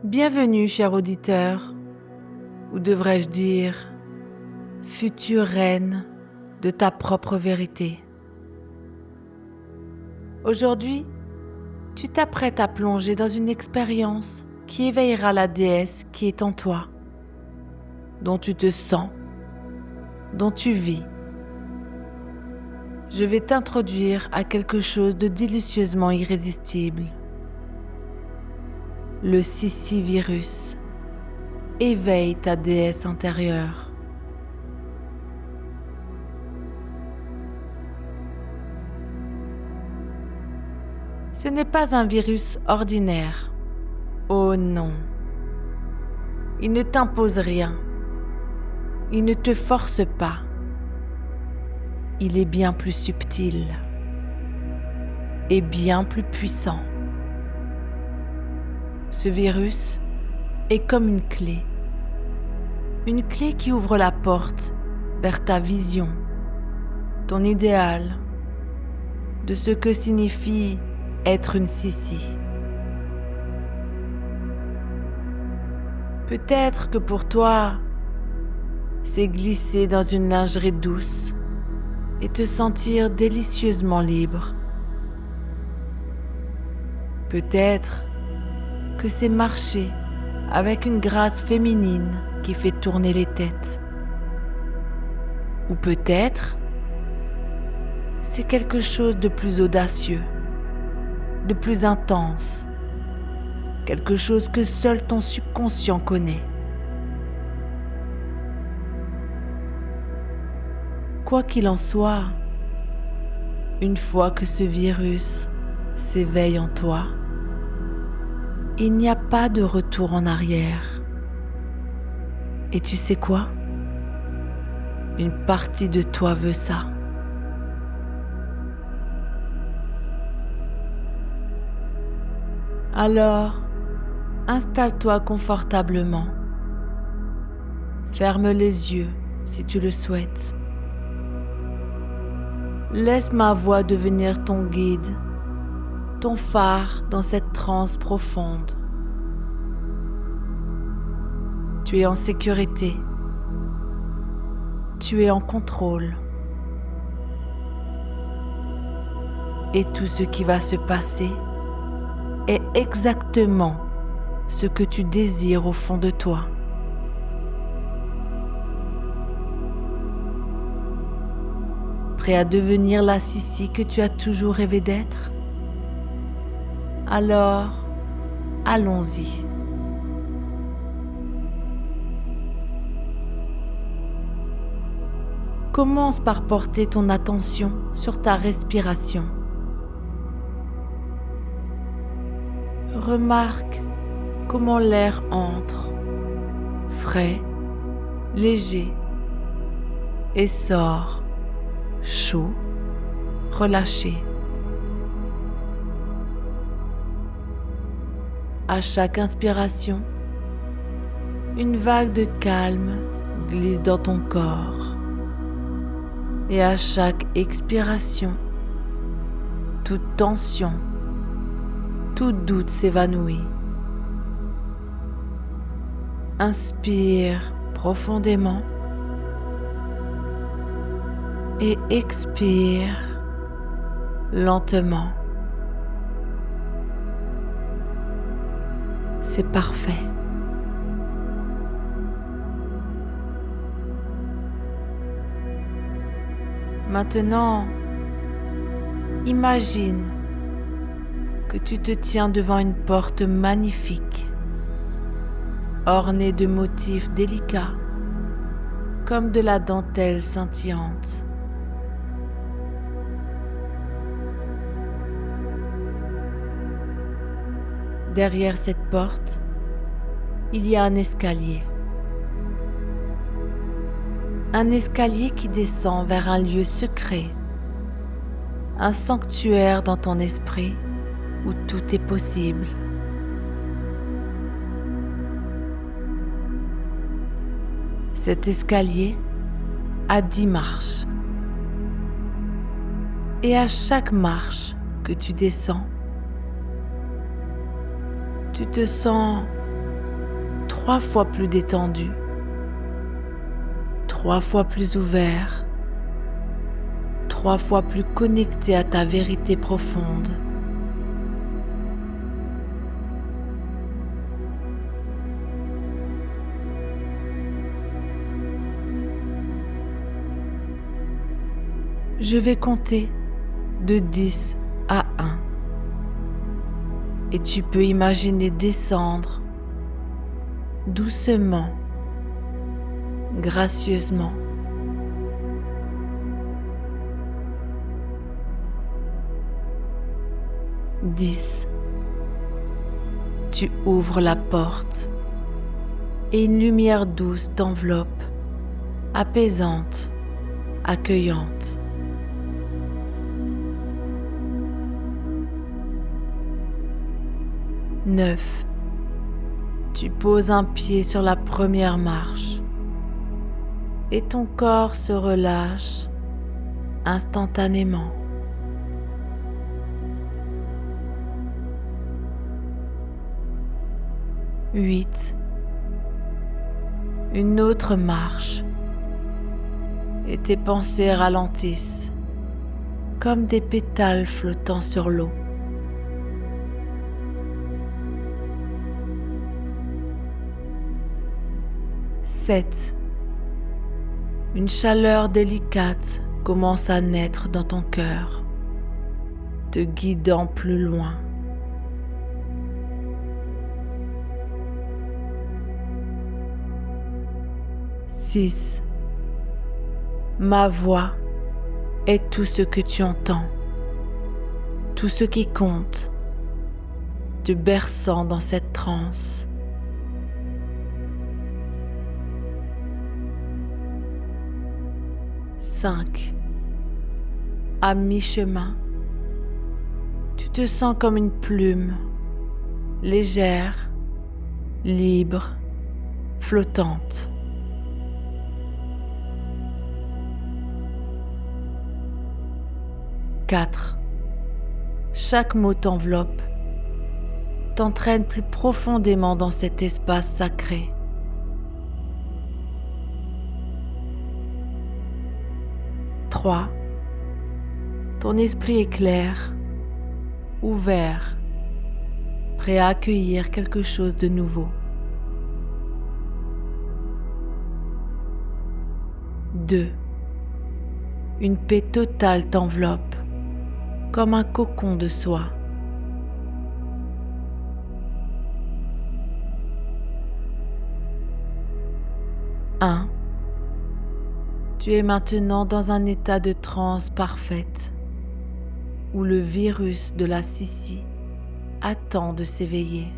Bienvenue, cher auditeur, ou devrais-je dire, future reine de ta propre vérité. Aujourd'hui, tu t'apprêtes à plonger dans une expérience qui éveillera la déesse qui est en toi, dont tu te sens, dont tu vis. Je vais t'introduire à quelque chose de délicieusement irrésistible. Le Sissi-virus. Éveille ta déesse intérieure. Ce n'est pas un virus ordinaire. Oh non. Il ne t'impose rien. Il ne te force pas. Il est bien plus subtil et bien plus puissant. Ce virus est comme une clé qui ouvre la porte vers ta vision, ton idéal, de ce que signifie être une Sissi. Peut-être que pour toi, c'est glisser dans une lingerie douce et te sentir délicieusement libre. Peut-être que c'est marcher avec une grâce féminine qui fait tourner les têtes. Ou peut-être, c'est quelque chose de plus audacieux, de plus intense, quelque chose que seul ton subconscient connaît. Quoi qu'il en soit, une fois que ce virus s'éveille en toi, il n'y a pas de retour en arrière. Et tu sais quoi? Une partie de toi veut ça. Alors, installe-toi confortablement. Ferme les yeux si tu le souhaites. Laisse ma voix devenir ton guide, ton phare dans cette transe profonde. Tu es en sécurité. Tu es en contrôle. Et tout ce qui va se passer est exactement ce que tu désires au fond de toi. Prêt à devenir la Sissi que tu as toujours rêvé d'être? Alors, allons-y. Commence par porter ton attention sur ta respiration. Remarque comment l'air entre, frais, léger, et sort, chaud, relâché. À chaque inspiration, une vague de calme glisse dans ton corps. Et à chaque expiration, toute tension, tout doute s'évanouit. Inspire profondément et expire lentement. C'est parfait. Maintenant, imagine que tu te tiens devant une porte magnifique, ornée de motifs délicats, comme de la dentelle scintillante. Derrière cette porte, il y a un escalier. Un escalier qui descend vers un lieu secret, un sanctuaire dans ton esprit où tout est possible. Cet escalier a 10 marches. Et à chaque marche que tu descends, tu te sens 3 fois plus détendu, 3 fois plus ouvert, 3 fois plus connecté à ta vérité profonde. Je vais compter de 10 à 1 et tu peux imaginer descendre doucement, gracieusement. 10. Tu ouvres la porte et une lumière douce t'enveloppe, apaisante, accueillante. 9. Tu poses un pied sur la première marche et ton corps se relâche instantanément. 8. Une autre marche et tes pensées ralentissent comme des pétales flottant sur l'eau. 7. Une chaleur délicate commence à naître dans ton cœur, te guidant plus loin. 6. Ma voix est tout ce que tu entends, tout ce qui compte, te berçant dans cette transe. 5. À mi-chemin, tu te sens comme une plume, légère, libre, flottante. 4. Chaque mot t'enveloppe, t'entraîne plus profondément dans cet espace sacré. 3. Ton esprit est clair, ouvert, prêt à accueillir quelque chose de nouveau. 2. Une paix totale t'enveloppe, comme un cocon de soie. 1. Tu es maintenant dans un état de transe parfaite, où le virus de la Sissi attend de s'éveiller.